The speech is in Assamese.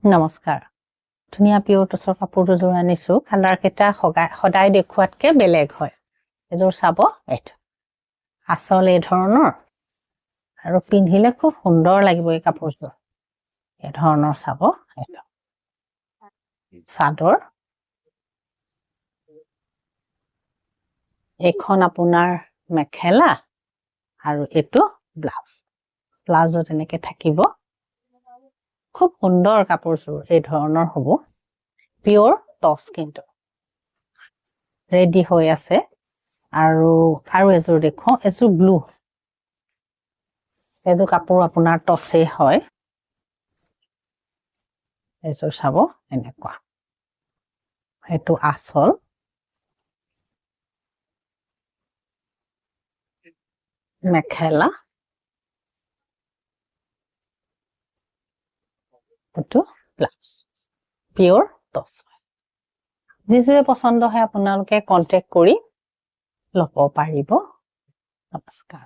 নমস্কাৰ ধুনীয়া পিয়ৰ টছৰ কাপোৰ দুযোৰ আনিছো কালাৰ কেইটা সদায় দেখুৱাতকে বেলেগ হয় এযোৰ চাব এইটো আচল এই ধৰণৰ আৰু পিন্ধিলে খুব সুন্দৰ লাগিব এই কাপোৰযোৰ এই ধৰণৰ চাব এইটো চাদৰ এখন আপোনাৰ মেখেলা আৰু এইটো ব্লাউজত এনেকে থাকিব খুব সুন্দৰ কাপোৰযোৰ এই ধৰণৰ হ'ব পিয়ৰ টছ কিন্তু ৰেডি হৈ আছে আৰু এযোৰ দেখো এযোৰ ব্লু এযোৰ কাপোৰ আপোনাৰ টছে হয় এযোৰ চাব এনেকুৱা সেইটো আচল মেখেলা এইটো ব্লাউজ পিয়ৰ টছ যিযোৰে পছন্দ হয় আপোনালোকে কন্টেক্ট কৰি ল'ব পাৰিব নমস্কাৰ